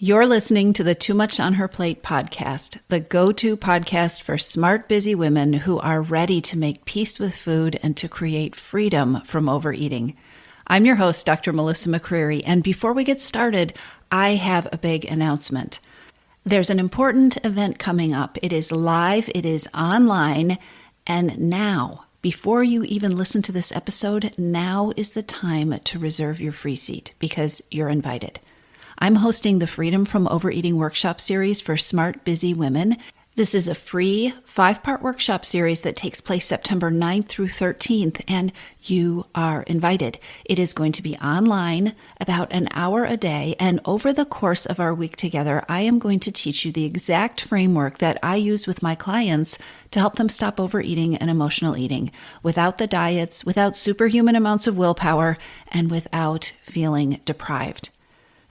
You're listening to the Too Much on Her Plate podcast, the go-to podcast for smart, busy women who are ready to make peace with food and to create freedom from overeating. I'm your host, Dr. Melissa McCreary, and before we get started, I have a big announcement. There's an important event coming up. It is live, it is online, and now, before you even listen to this episode, now is the time to reserve your free seat because you're invited. I'm hosting the Freedom from Overeating workshop series for smart, busy women. This is a free 5-part workshop series that takes place September 9th through 13th, and you are invited. It is going to be online, about an hour a day, and over the course of our week together, I am going to teach you the exact framework that I use with my clients to help them stop overeating and emotional eating, without the diets, without superhuman amounts of willpower, and without feeling deprived.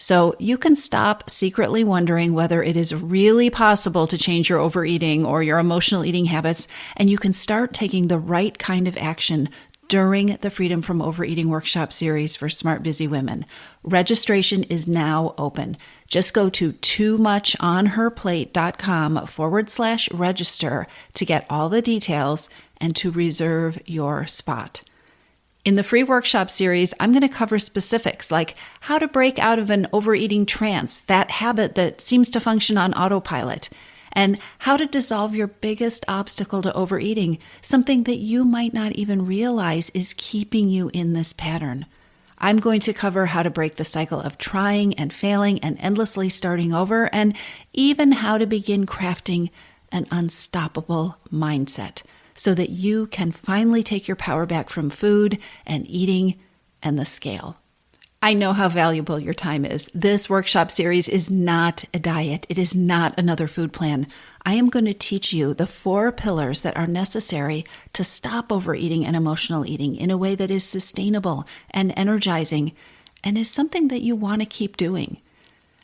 So you can stop secretly wondering whether it is really possible to change your overeating or your emotional eating habits, and you can start taking the right kind of action during the Freedom from Overeating workshop series for smart, busy women. Registration is now open. Just go to toomuchonherplate.com/register to get all the details and to reserve your spot. In the free workshop series, I'm going to cover specifics like how to break out of an overeating trance, that habit that seems to function on autopilot, and how to dissolve your biggest obstacle to overeating, something that you might not even realize is keeping you in this pattern. I'm going to cover how to break the cycle of trying and failing and endlessly starting over, and even how to begin crafting an unstoppable mindset, so that you can finally take your power back from food and eating and the scale. I know how valuable your time is. This workshop series is not a diet. It is not another food plan. I am going to teach you the 4 pillars that are necessary to stop overeating and emotional eating in a way that is sustainable and energizing and is something that you want to keep doing.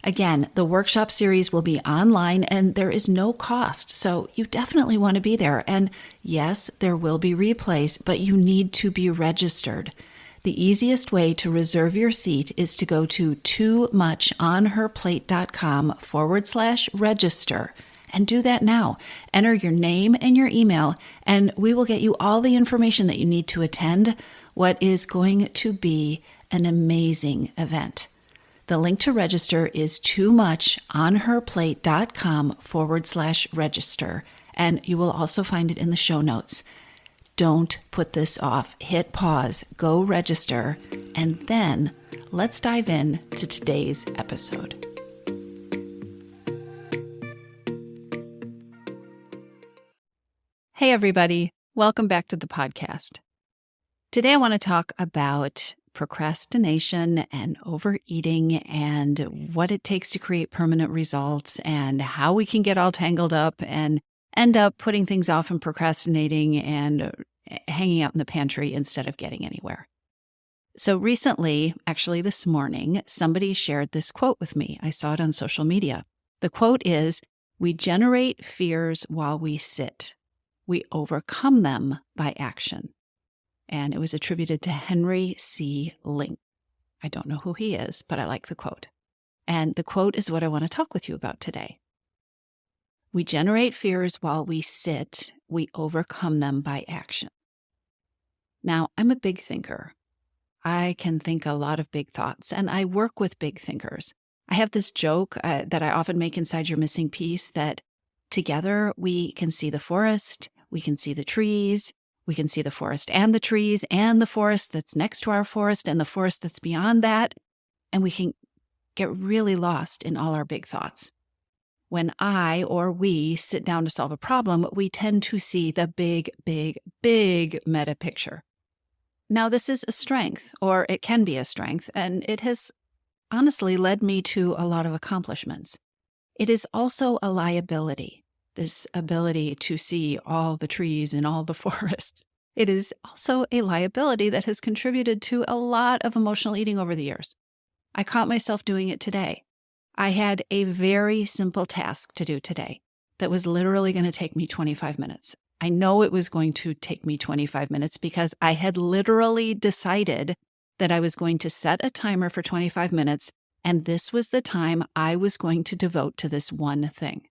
Again, the workshop series will be online and there is no cost, so you definitely want to be there. And yes, there will be replays, but you need to be registered. The easiest way to reserve your seat is to go to toomuchonherplate.com/register and do that now. Enter your name and your email, and we will get you all the information that you need to attend what is going to be an amazing event. The link to register is toomuchonherplate.com/register, and you will also find it in the show notes. Don't put this off. Hit pause, go register, and then let's dive in to today's episode. Hey everybody, welcome back to the podcast. Today I want to talk about procrastination and overeating and what it takes to create permanent results and how we can get all tangled up and end up putting things off and procrastinating and hanging out in the pantry instead of getting anywhere. So recently, actually this morning, somebody shared this quote with me. I saw it on social media. The quote is, "We generate fears while we sit. We overcome them by action." And it was attributed to Henry C. Link. I don't know who he is, but I like the quote. And the quote is what I want to talk with you about today. We generate fears while we sit. We overcome them by action. Now, I'm a big thinker. I can think a lot of big thoughts, and I work with big thinkers. I have this joke that I often make inside Your Missing Piece that together we can see the forest, we can see the trees, we can see the forest and the trees and the forest that's next to our forest and the forest that's beyond that, and we can get really lost in all our big thoughts. When I or we sit down to solve a problem, we tend to see the big, big, big meta picture. Now, this is a strength, or it can be a strength, and it has honestly led me to a lot of accomplishments. It is also a liability. This ability to see all the trees in all the forests. It is also a liability that has contributed to a lot of emotional eating over the years. I caught myself doing it today. I had a very simple task to do today that was literally going to take me 25 minutes. I know it was going to take me 25 minutes because I had literally decided that I was going to set a timer for 25 minutes And this was the time I was going to devote to this one thing.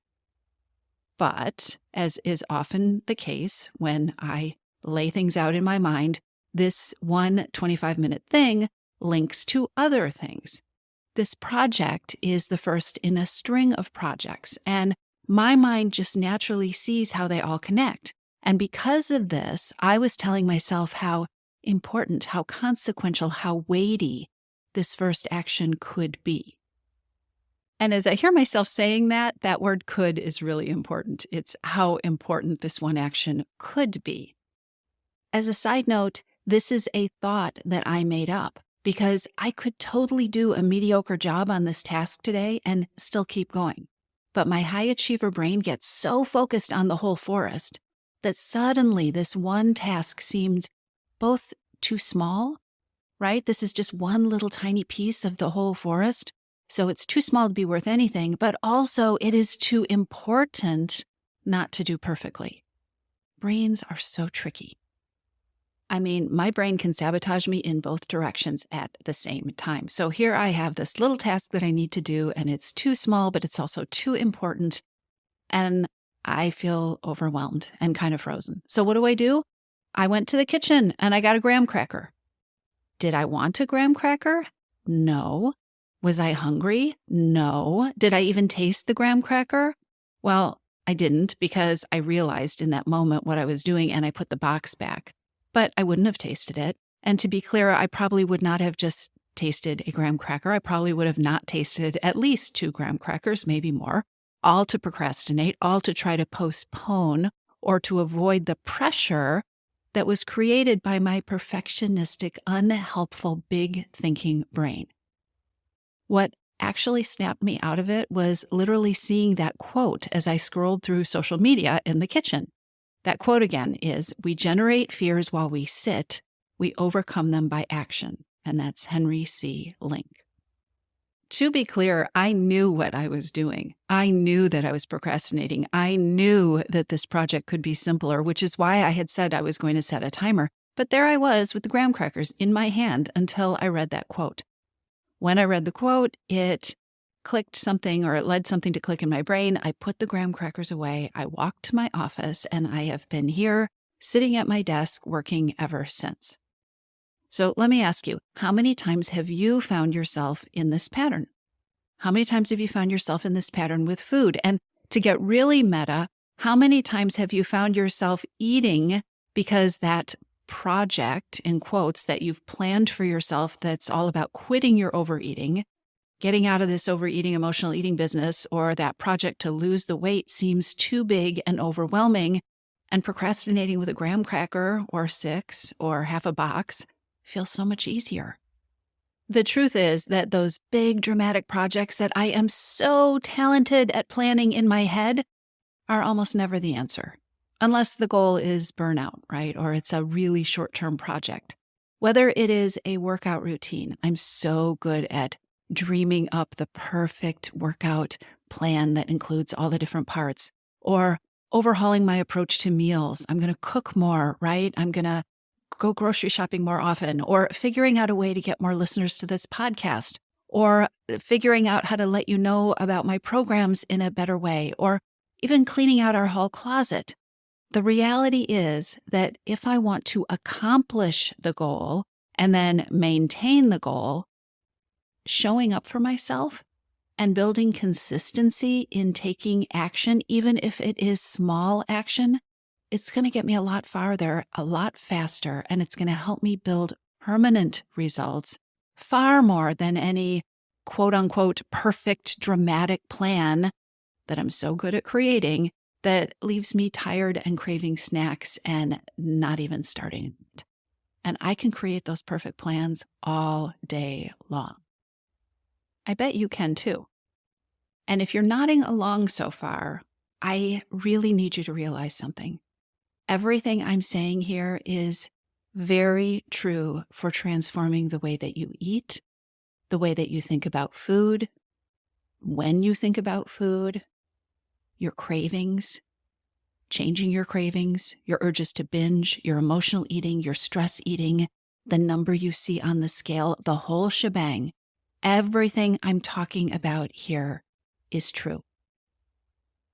But, as is often the case when I lay things out in my mind, this one 25-minute thing links to other things. This project is the first in a string of projects, and my mind just naturally sees how they all connect. And because of this, I was telling myself how important, how consequential, how weighty this first action could be. And as I hear myself saying that, that word could is really important. It's how important this one action could be. As a side note, this is a thought that I made up because I could totally do a mediocre job on this task today and still keep going. But my high achiever brain gets so focused on the whole forest that suddenly this one task seemed both too small, right? This is just one little tiny piece of the whole forest. So it's too small to be worth anything, but also it is too important not to do perfectly. Brains are so tricky. I mean, my brain can sabotage me in both directions at the same time. So here I have this little task that I need to do, and it's too small, but it's also too important. And I feel overwhelmed and kind of frozen. So what do? I went to the kitchen and I got a graham cracker. Did I want a graham cracker? No. Was I hungry? No. Did I even taste the graham cracker? Well, I didn't because I realized in that moment what I was doing and I put the box back. But I wouldn't have tasted it. And to be clear, I probably would not have just tasted a graham cracker. I probably would have not tasted at least 2 graham crackers, maybe more, all to procrastinate, all to try to postpone or to avoid the pressure that was created by my perfectionistic, unhelpful, big thinking brain. What actually snapped me out of it was literally seeing that quote as I scrolled through social media in the kitchen. That quote again is, "We generate fears while we sit, we overcome them by action." And that's Henry C. Link. To be clear, I knew what I was doing. I knew that I was procrastinating. I knew that this project could be simpler, which is why I had said I was going to set a timer. But there I was with the graham crackers in my hand until I read that quote. When I read the quote, it clicked something, or it led something to click in my brain. I put the graham crackers away. I walked to my office, and I have been here sitting at my desk working ever since. So let me ask you, how many times have you found yourself in this pattern? How many times have you found yourself in this pattern with food? And to get really meta, how many times have you found yourself eating because that project, in quotes, that you've planned for yourself that's all about quitting your overeating, getting out of this overeating, emotional eating business, or that project to lose the weight seems too big and overwhelming, and procrastinating with a graham cracker or 6 or half a box feels so much easier. The truth is that those big dramatic projects that I am so talented at planning in my head are almost never the answer, unless the goal is burnout, right? Or it's a really short-term project. Whether it is a workout routine, I'm so good at dreaming up the perfect workout plan that includes all the different parts, or overhauling my approach to meals. I'm going to cook more, right? I'm going to go grocery shopping more often, or figuring out a way to get more listeners to this podcast, or figuring out how to let you know about my programs in a better way, or even cleaning out our hall closet. The reality is that if I want to accomplish the goal and then maintain the goal, showing up for myself and building consistency in taking action, even if it is small action, it's going to get me a lot farther, a lot faster, and it's going to help me build permanent results far more than any quote unquote perfect dramatic plan that I'm so good at creating that leaves me tired and craving snacks and not even starting it. And I can create those perfect plans all day long. I bet you can too. And if you're nodding along so far, I really need you to realize something. Everything I'm saying here is very true for transforming the way that you eat, the way that you think about food, when you think about food, your cravings, changing your cravings, your urges to binge, your emotional eating, your stress eating, the number you see on the scale, the whole shebang. Everything I'm talking about here is true.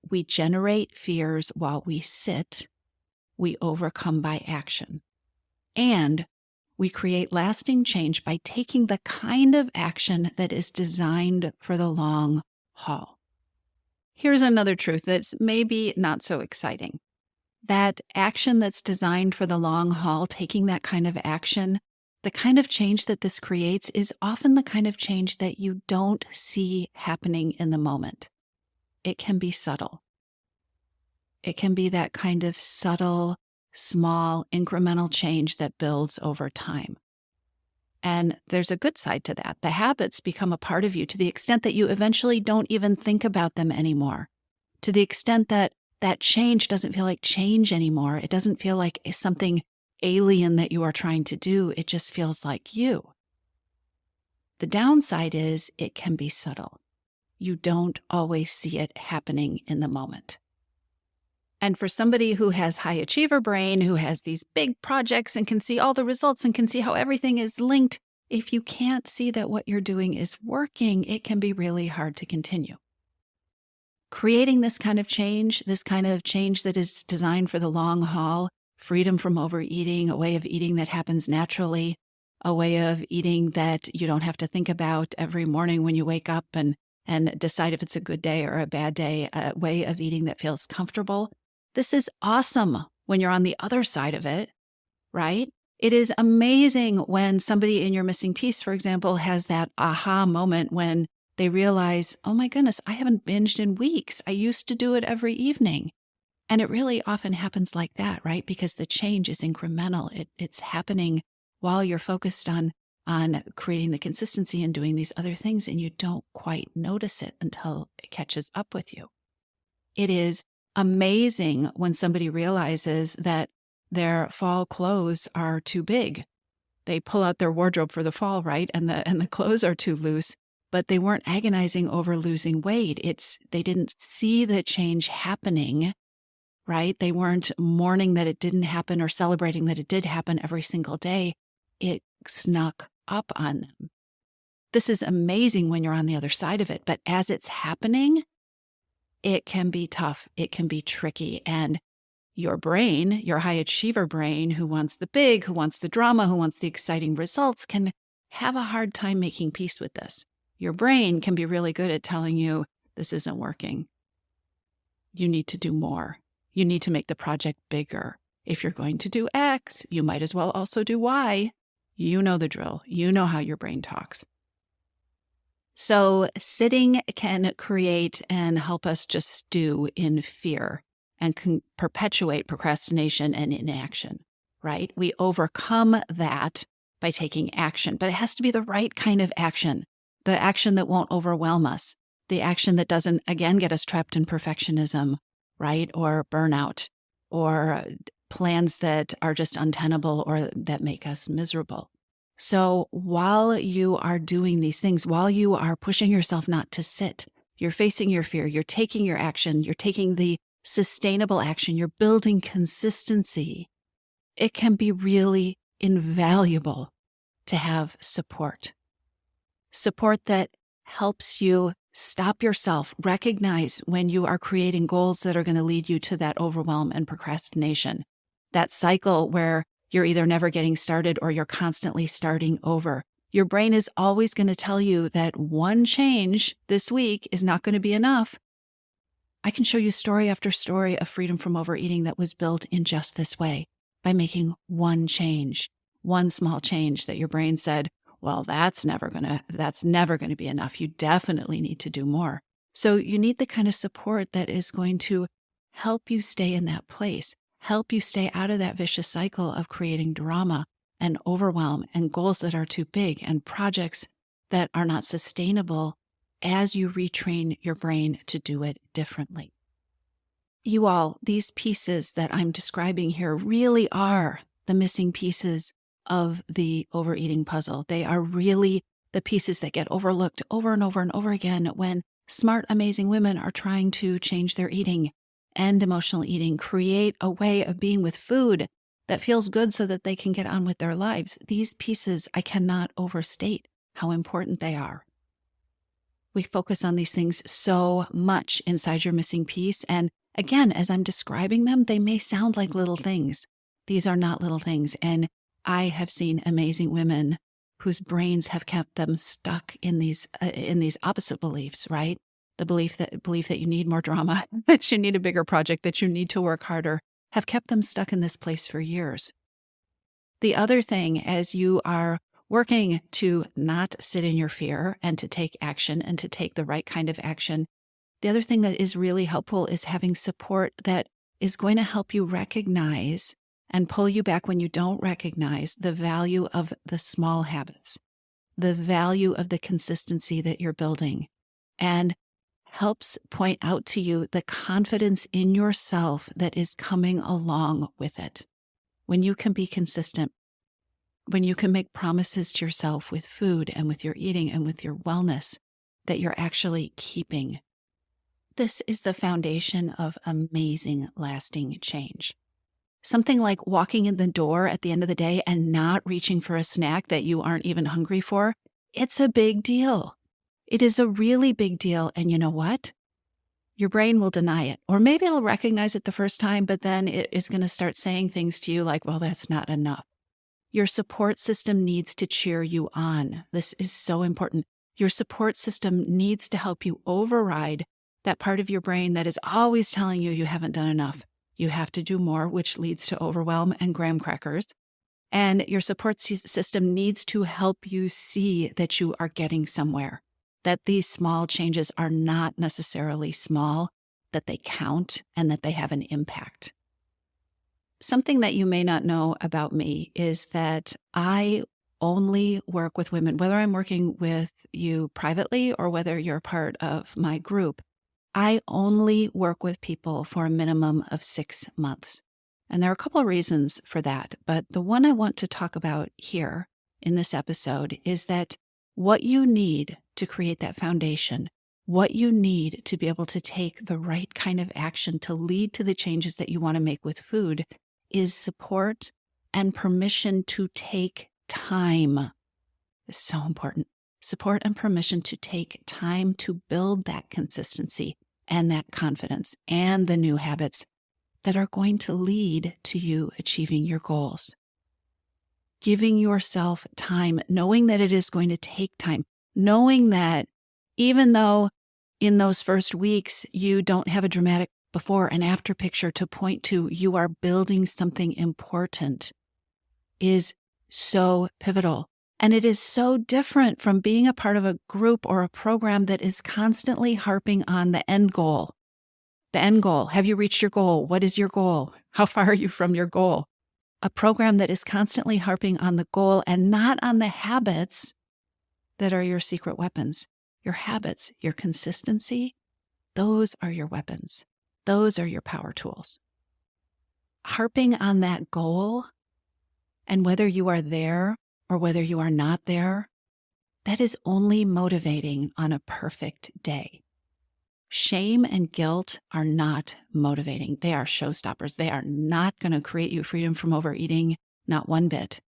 We generate fears while we sit. We overcome by action. And we create lasting change by taking the kind of action that is designed for the long haul. Here's another truth that's maybe not so exciting. That action that's designed for the long haul, taking that kind of action, the kind of change that this creates is often the kind of change that you don't see happening in the moment. It can be subtle. It can be that kind of subtle, small, incremental change that builds over time. And there's a good side to that. The habits become a part of you to the extent that you eventually don't even think about them anymore. To the extent that that change doesn't feel like change anymore. It doesn't feel like something alien that you are trying to do. It just feels like you. The downside is it can be subtle. You don't always see it happening in the moment. And for somebody who has high achiever brain, who has these big projects and can see all the results and can see how everything is linked, if you can't see that what you're doing is working, it can be really hard to continue. Creating this kind of change that is designed for the long haul, freedom from overeating, a way of eating that happens naturally, a way of eating that you don't have to think about every morning when you wake up and decide if it's a good day or a bad day, a way of eating that feels comfortable. This is awesome when you're on the other side of it, right? It is amazing when somebody in your missing piece, for example, has that aha moment when they realize, oh my goodness, I haven't binged in weeks. I used to do it every evening. And it really often happens like that, right? Because the change is incremental. It's happening while you're focused on creating the consistency and doing these other things, and you don't quite notice it until it catches up with you. It is amazing when somebody realizes that their fall clothes are too big. They pull out their wardrobe for the fall, right? And the clothes are too loose, but they weren't agonizing over losing weight. They didn't see the change happening, right? They weren't mourning that it didn't happen or celebrating that it did happen every single day. It snuck up on them. This is amazing when you're on the other side of it, but as it's happening, it can be tough. It can be tricky. And your brain, your high achiever brain, who wants the big, who wants the drama, who wants the exciting results, can have a hard time making peace with this. Your brain can be really good at telling you, this isn't working. You need to do more. You need to make the project bigger. If you're going to do X, you might as well also do Y. You know the drill. You know how your brain talks. So sitting can create and help us just stew in fear and can perpetuate procrastination and inaction, right? We overcome that by taking action, but it has to be the right kind of action, the action that won't overwhelm us, the action that doesn't, again, get us trapped in perfectionism, right? Or burnout, or plans that are just untenable or that make us miserable. So while you are doing these things, while you are pushing yourself not to sit, you're facing your fear, you're taking your action, you're taking the sustainable action, you're building consistency, it can be really invaluable to have support. Support that helps you stop yourself, recognize when you are creating goals that are going to lead you to that overwhelm and procrastination, that cycle where you're either never getting started or you're constantly starting over. Your brain is always going to tell you that one change this week is not going to be enough. I can show you story after story of freedom from overeating that was built in just this way, by making one change, one small change that your brain said, well, that's never going to be enough. You definitely need to do more. So you need the kind of support that is going to help you stay in that place, help you stay out of that vicious cycle of creating drama and overwhelm and goals that are too big and projects that are not sustainable as you retrain your brain to do it differently. You all, these pieces that I'm describing here really are the missing pieces of the overeating puzzle. They are really the pieces that get overlooked over and over and over again when smart, amazing women are trying to change their eating and emotional eating, create a way of being with food that feels good so that they can get on with their lives. These pieces, I cannot overstate how important they are. We focus on these things so much inside your missing piece. And again, as I'm describing them, they may sound like little things. These are not little things. And I have seen amazing women whose brains have kept them stuck in these opposite beliefs, right? The belief that you need more drama, that you need a bigger project, that you need to work harder, have kept them stuck in this place for years. The other thing, as you are working to not sit in your fear and to take action and to take the right kind of action, the other thing that is really helpful is having support that is going to help you recognize and pull you back when you don't recognize the value of the small habits, the value of the consistency that you're building, and helps point out to you the confidence in yourself that is coming along with it. When you can be consistent, when you can make promises to yourself with food and with your eating and with your wellness that you're actually keeping. This is the foundation of amazing, lasting change. Something like walking in the door at the end of the day and not reaching for a snack that you aren't even hungry for, it's a big deal. It is a really big deal. And you know what? Your brain will deny it. Or maybe it'll recognize it the first time, but then it is going to start saying things to you like, well, that's not enough. Your support system needs to cheer you on. This is so important. Your support system needs to help you override that part of your brain that is always telling you haven't done enough. You have to do more, which leads to overwhelm and graham crackers. And your support system needs to help you see that you are getting somewhere, that these small changes are not necessarily small, that they count and that they have an impact. Something that you may not know about me is that I only work with women, whether I'm working with you privately or whether you're part of my group. I only work with people for a minimum of 6 months. And there are a couple of reasons for that. But the one I want to talk about here in this episode is that what you need to create that foundation, what you need to be able to take the right kind of action to lead to the changes that you want to make with food is support and permission to take time. It's so important. Support and permission to take time to build that consistency and that confidence and the new habits that are going to lead to you achieving your goals. Giving yourself time, knowing that it is going to take time, knowing that even though in those first weeks you don't have a dramatic before and after picture to point to, you are building something important, is so pivotal. And it is so different from being a part of a group or a program that is constantly harping on the end goal. The end goal. Have you reached your goal? What is your goal? How far are you from your goal? A program that is constantly harping on the goal and not on the habits that are your secret weapons. Your habits, your consistency, those are your weapons. Those are your power tools. Harping on that goal, and whether you are there or whether you are not there, that is only motivating on a perfect day. Shame and guilt are not motivating. They are showstoppers. They are not going to create you freedom from overeating, not one bit.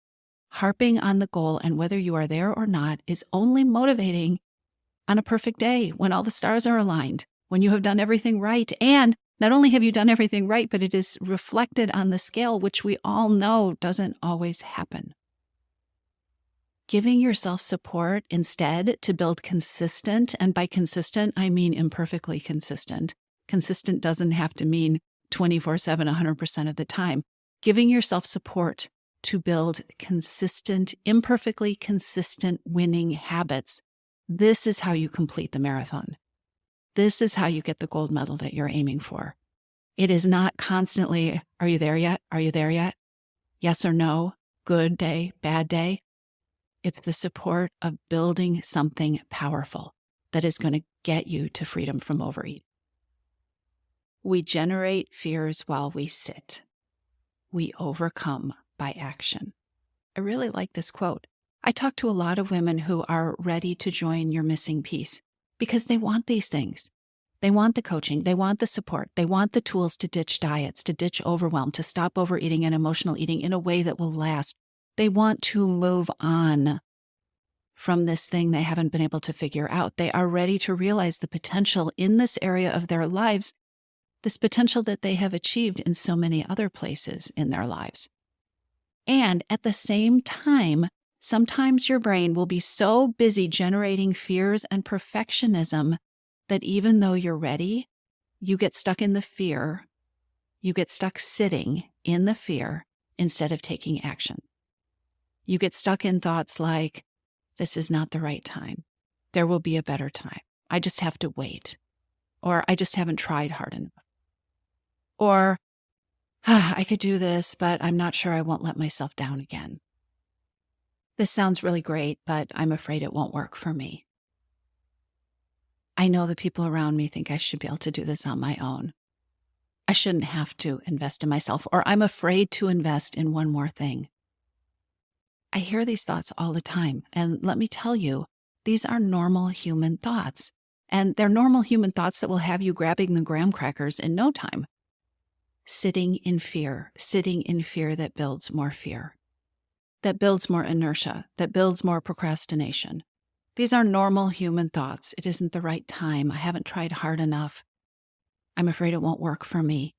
Harping on the goal and whether you are there or not is only motivating on a perfect day when all the stars are aligned, when you have done everything right. And not only have you done everything right, but it is reflected on the scale, which we all know doesn't always happen. Giving yourself support instead to build consistent, and by consistent, I mean imperfectly consistent. Consistent doesn't have to mean 24/7, 100% of the time. Giving yourself support to build consistent, imperfectly consistent winning habits. This is how you complete the marathon. This is how you get the gold medal that you're aiming for. It is not constantly, are you there yet? Are you there yet? Yes or no? Good day, bad day? It's the support of building something powerful that is going to get you to freedom from overeating. We generate fears while we sit. We overcome by action. I really like this quote. I talk to a lot of women who are ready to join your missing piece because they want these things. They want the coaching. They want the support. They want the tools to ditch diets, to ditch overwhelm, to stop overeating and emotional eating in a way that will last. They want to move on. from this thing they haven't been able to figure out. They are ready to realize the potential in this area of their lives, this potential that they have achieved in so many other places in their lives. And at the same time, sometimes your brain will be so busy generating fears and perfectionism that even though you're ready, you get stuck in the fear. You get stuck sitting in the fear instead of taking action. You get stuck in thoughts like, this is not the right time. There will be a better time. I just have to wait. Or I just haven't tried hard enough. Or I could do this, but I'm not sure I won't let myself down again. This sounds really great, but I'm afraid it won't work for me. I know the people around me think I should be able to do this on my own. I shouldn't have to invest in myself, or I'm afraid to invest in one more thing. I hear these thoughts all the time, and let me tell you, these are normal human thoughts. And they're normal human thoughts that will have you grabbing the graham crackers in no time. Sitting in fear that builds more fear, that builds more inertia, that builds more procrastination. These are normal human thoughts. It isn't the right time. I haven't tried hard enough. I'm afraid it won't work for me.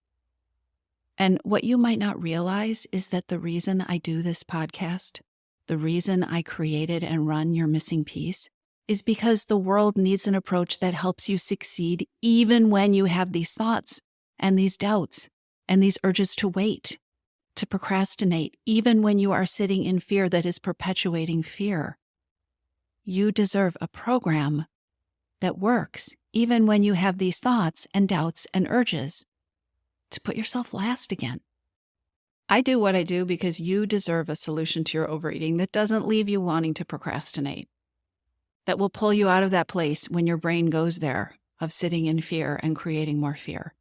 And what you might not realize is that the reason I do this podcast, the reason I created and run Your Missing Piece, is because the world needs an approach that helps you succeed even when you have these thoughts and these doubts and these urges to wait, to procrastinate, even when you are sitting in fear that is perpetuating fear. You deserve a program that works even when you have these thoughts and doubts and urges to put yourself last again. I do what I do because you deserve a solution to your overeating that doesn't leave you wanting to procrastinate, that will pull you out of that place when your brain goes there of sitting in fear and creating more fear.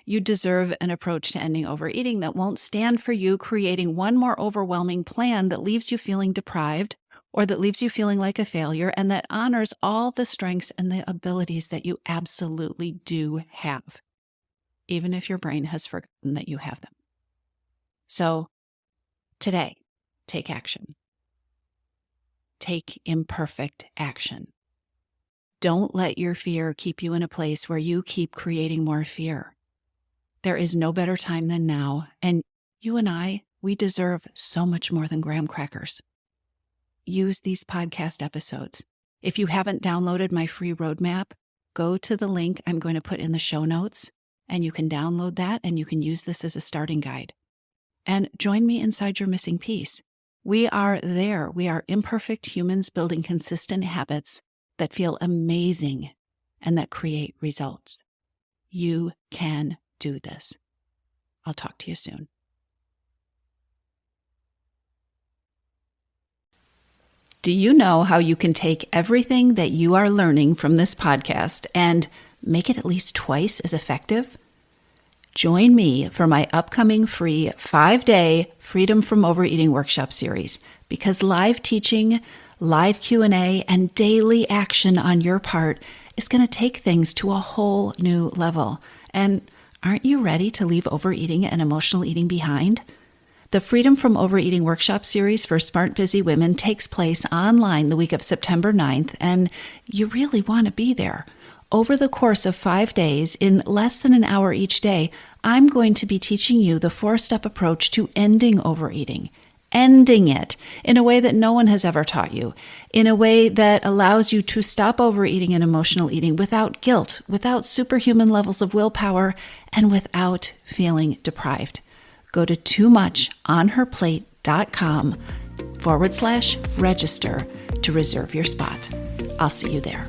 You deserve an approach to ending overeating that won't stand for you creating one more overwhelming plan that leaves you feeling deprived or that leaves you feeling like a failure, and that honors all the strengths and the abilities that you absolutely do have, even if your brain has forgotten that you have them. So today, take action. Take imperfect action. Don't let your fear keep you in a place where you keep creating more fear. There is no better time than now, and you and I, we deserve so much more than graham crackers. Use these podcast episodes. If you haven't downloaded my free roadmap, go to the link I'm going to put in the show notes, and you can download that and you can use this as a starting guide. And join me inside Your Missing Piece. We are there. We are imperfect humans building consistent habits that feel amazing and that create results. You can do this. I'll talk to you soon. Do you know how you can take everything that you are learning from this podcast and make it at least twice as effective? Join me for my upcoming free 5-day Freedom from Overeating workshop series, because live teaching, live Q&A, and daily action on your part is going to take things to a whole new level. And aren't you ready to leave overeating and emotional eating behind? The Freedom from Overeating workshop series for smart, busy women takes place online the week of September 9th, and you really want to be there. Over the course of 5 days, in less than an hour each day, I'm going to be teaching you the 4-step approach to ending overeating, ending it in a way that no one has ever taught you, in a way that allows you to stop overeating and emotional eating without guilt, without superhuman levels of willpower, and without feeling deprived. Go to toomuchonherplate.com/register to reserve your spot. I'll see you there.